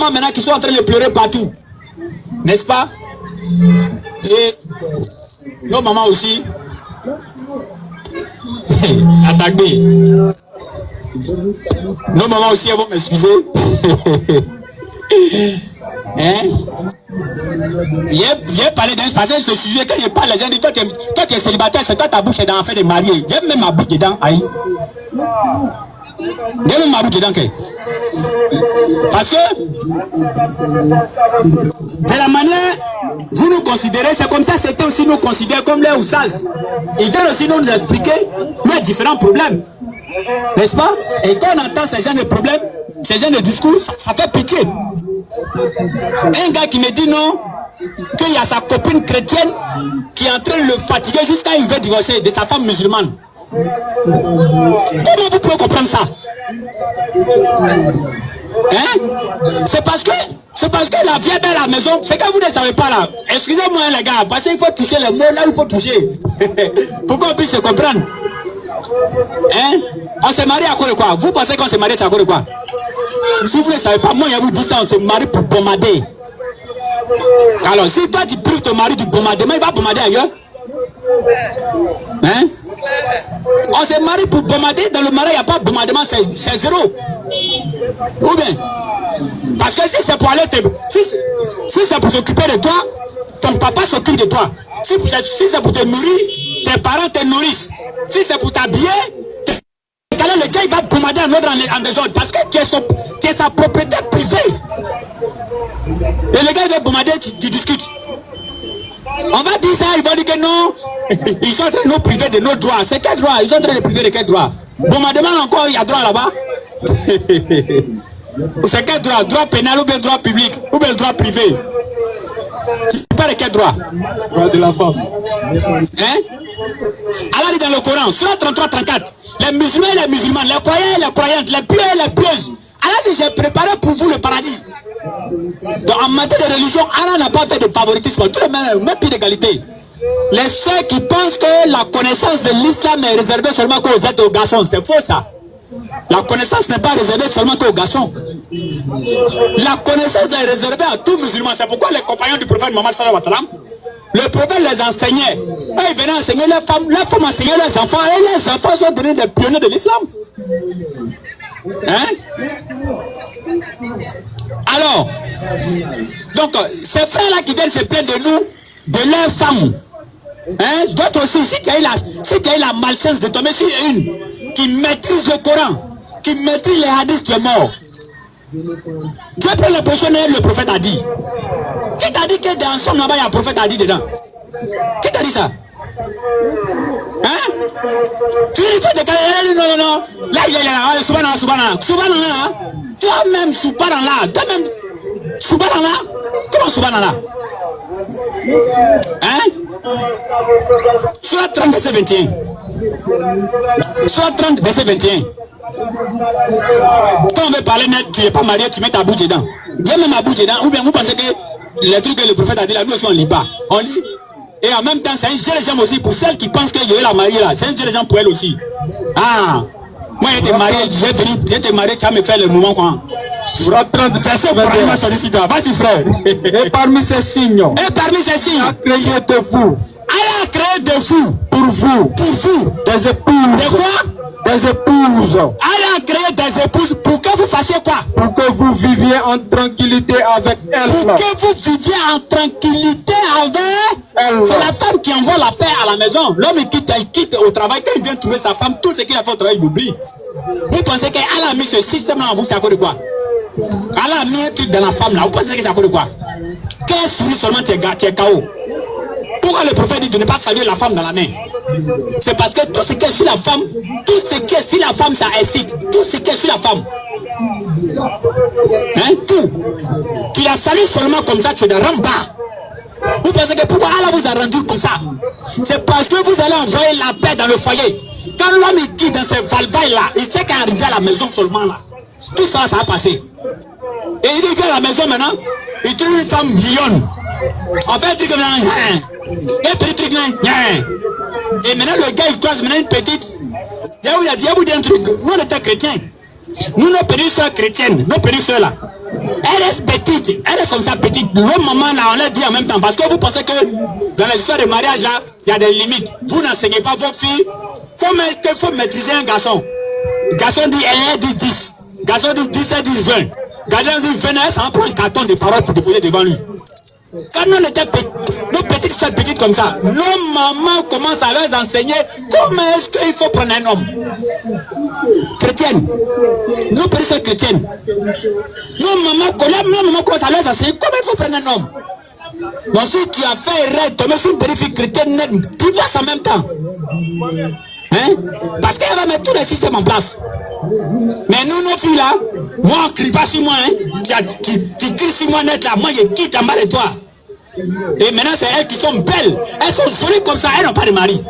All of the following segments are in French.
mamans maintenant qui sont en train de pleurer partout. N'est-ce pas? Et nos mamans aussi. Attaqué. Nos mamans aussi, elles vont m'excuser. Hein? J'ai parlé d'un passage ce sujet. Quand je parle, les gens disent toi tu es célibataire, c'est toi ta bouche est dans l'affaire de marier. J'ai même ma bouche dedans. Aïe. J'ai même ma bouche dedans. Parce que de la manière vous nous considérez, c'est comme ça c'était aussi nous considérer comme les Oussaz. Ils viennent aussi nous expliquer nos différents problèmes. N'est-ce pas? Et quand on entend ces gens de problèmes, ces gens de discours, ça fait pitié. Un gars qui me dit non, qu'il y a sa copine chrétienne qui est en train de le fatiguer jusqu'à il veut divorcer de sa femme musulmane. Comment vous pouvez comprendre ça? Hein? C'est parce que la vieille est à la maison, c'est que vous ne savez pas là. Excusez-moi les gars, parce qu'il faut toucher les mots là où il faut toucher. Pour qu'on puisse se comprendre. Hein? On s'est marié à cause de quoi? Vous pensez qu'on s'est marié à cause de quoi? Si vous ne savez pas, moi je vous dis ça, on s'est marié pour bombarder. Alors si toi tu prives ton mari du bombardement, il va bombarder ailleurs. Hein? On s'est marié pour bombarder, dans le mariage il n'y a pas de bombardement, c'est zéro. Ou bien? Parce que si c'est pour aller si c'est pour s'occuper de toi, ton papa s'occupe de toi. Si c'est pour te nourrir, tes parents te nourrissent. Si c'est pour t'habiller, le gars il va bombarder un autre en désordre parce que tu es sa propriété privée. Et le gars il va bombarder, tu discutes. On va dire ça, ils vont dire que non, ils sont en train de nous priver de nos droits. C'est quel droit? Ils sont en train de priver de quel droit? Bombardement encore, il y a droit là-bas. C'est quel droit? Droit pénal ou bien droit public? Ou bien droit privé? Tu parles de quel droit? Droit de la femme. Hein? Allah dit dans le Coran, Surah 33-34, les musulmans et les musulmanes, les croyants et les croyantes, les pieux et les pieuses, Allah dit j'ai préparé pour vous le paradis. Donc en matière de religion, Allah n'a pas fait de favoritisme, tout le même pied d'égalité. Les ceux qui pensent que la connaissance de l'islam est réservée seulement aux garçons, c'est faux ça. La connaissance n'est pas réservée seulement aux garçons. La connaissance est réservée à tout musulman. C'est pourquoi les compagnons du prophète Mohammed sallallahu alayhi wa sallam, le prophète les enseignait. Et ils venaient enseigner les femmes enseignaient les enfants. Et les enfants sont devenus des pionniers de l'islam. Hein? Alors, donc, ces frères-là qui viennent se plaindre de nous, de leurs femmes. Hein? D'autres aussi, si tu as eu la malchance de tomber sur une qui maîtrise le Coran, qui maîtrise les hadiths, tu es mort. Tu peux le positionner, le prophète a dit. Qui t'a dit que dans son là-bas, il y a un prophète a dit dedans? Qui t'a dit ça? Hein? Tu dis que non. Là, il est là, subhanallah. Toi-même, subhanallah. Subhanallah. Comment subhanallah? Hein? Surah 30, verset 21. Surah 30, verset 21. Quand on veut parler net, tu n'es pas marié, tu mets ta bouche dedans. Viens même ma bouche dedans. Ou bien vous pensez que les trucs que le prophète a dit là, nous aussi on ne lit pas. On lit. Et en même temps, c'est un jeu de gens aussi pour celles qui pensent que je vais la marier là. C'est un jeu de gens pour elle aussi. Ah, moi j'étais marié, j'étais marié, tu vas me faire le moment quoi. Surah 30, verset 21. Vas-y frère. Et parmi ces signes, il a créé de vous. Allah a créé de vous. Pour vous. Des épouses. De quoi? Des épouses. Allah a créé des épouses pour que vous fassiez quoi? Pour que vous viviez en tranquillité avec elles. Pour que vous viviez en tranquillité avec elle. C'est la femme qui envoie la paix à la maison. L'homme il quitte au travail. Quand il vient trouver sa femme, tout ce qu'il a fait au travail, il oublie. Vous pensez qu'Allah a mis ce système-là en vous, c'est à cause de quoi? Allah a mis un truc dans la femme là. Vous pensez que c'est à cause de quoi? Qu'elle sourit seulement, tu es KO. Pourquoi le prophète dit de ne pas saluer la femme dans la main? C'est parce que tout ce qui est sur la femme, ça excite. Tout ce qui est sur la femme. Hein? Tout. Tu la salues seulement comme ça, tu la rends bas. Vous pensez que pourquoi Allah vous a rendu comme ça? C'est parce que vous allez envoyer la paix dans le foyer. Quand l'homme il quitte dans ses valvailles là, il sait qu'arriver à la maison seulement là, tout ça, ça va passer. Et il dit qu'à la maison maintenant, il trouve une femme lionne. On fait un truc comme ça, un petit truc là, et maintenant le gars il croise maintenant une petite. Il y a un truc. Nous on était chrétiens. Nous, nos petites soeurs chrétiennes, nos petites soeurs là, Elle reste petite, elle reste comme ça petite. L'autre maman là, on l'a dit en même temps. Parce que vous pensez que dans les histoires de mariage là, il y a des limites. Vous n'enseignez pas vos filles comment est-ce qu'il faut maîtriser un garçon. Garçon dit, elle dit 10. Garçon dit 10, elle dit 20. Garçon dit 20, elle s'en prend un carton de paroles pour déposer devant lui. Quand nous étions petits, nos petites soeurs petites comme ça, nos mamans commencent à leur enseigner comment est-ce qu'il faut prendre un homme. Chrétienne, nos petites soeurs chrétiennes, nos mamans commencent à leur enseigner comment il faut prendre un homme. Donc si tu as fait erreur, tomber sur une petite fille chrétienne, tu vois ça en même temps. Hein? Parce qu'elle va mettre tous les systèmes en place. Mais nous, nos filles là, moi, on ne crie pas sur moi. Hein? Tu cries sur moi net là, moi je quitte en bas de toi. Et maintenant, c'est elles qui sont belles. Elles sont jolies comme ça, elles n'ont pas de mari.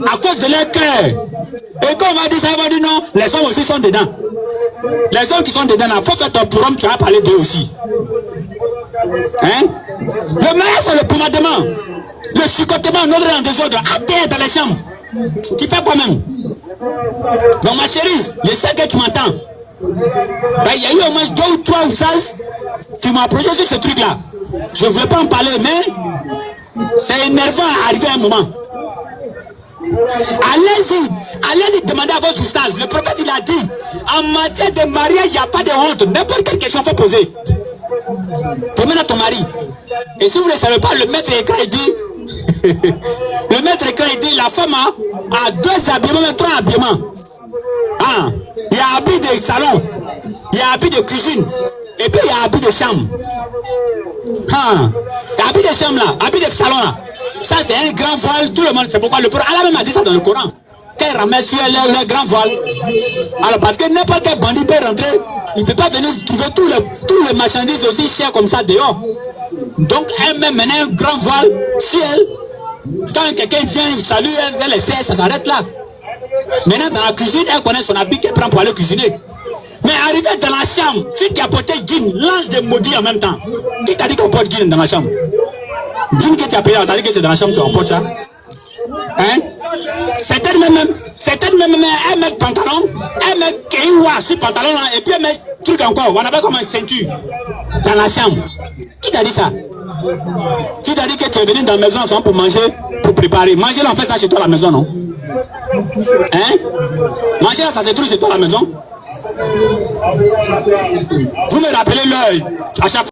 À cause de leur cœur. Et quand on va dire ça, on va dire non, les hommes aussi sont dedans. Les hommes qui sont dedans, il faut que ton pour homme, tu vas parler d'eux aussi. Hein? Le mariage, c'est le commandement. Le chicotement, notre dans des ordres, à terre dans les chambres. Tu fais quoi même? Donc ma chérie, je sais que tu m'entends. Ben, il y a eu au moins 2 ou 3 ou 16 qui m'ont approché sur ce truc là. Je ne voulais pas en parler, mais c'est énervant à arriver à un moment. Allez-y demander à votre oustaz. Le prophète il a dit, en matière de mariage, il n'y a pas de honte. N'importe quelle question il faut poser. Demande à ton mari. Et si vous ne savez pas, le maître écran il dit le maître écran il dit la femme a 2 habillements, 3 habillements. Ah, il y a habit de salon, il y a habit de cuisine, et puis il y a habit de chambre. Ah, habit de chambre là, habit de salon là. Ça c'est un grand voile, tout le monde, c'est pourquoi le Coran, Allah même a dit ça dans le Coran. Qu'elle ramène sur le grand voile. Alors parce que n'importe quel bandit peut rentrer, il ne peut pas venir trouver tous les marchandises aussi chères comme ça dehors. Donc elle met maintenant un grand voile sur elle. Quand quelqu'un vient, il salue, elle les serre, ça s'arrête là. Maintenant dans la cuisine, elle connaît son habit qu'elle prend pour aller cuisiner. Mais arrivé dans la chambre, si tu as porté jean, lance des maudits en même temps. Qui t'a dit qu'on porte jean dans la chambre? Jean que tu as payé, on t'a dit que c'est dans la chambre que tu emportes ça. Hein? Certaines même, elles mettent pantalon, elles mettent kéoua sur pantalon là, et puis elles mettent truc encore, on appelle comme une ceinture dans la chambre. Qui t'a dit ça? Qui t'a dit que tu es venu dans la maison ensemble pour manger, pour préparer? Manger là, on fait ça chez toi à la maison, non? Hein? Manger là, ça se trouve chez toi à la maison? Vous me rappelez l'heure à chaque fois.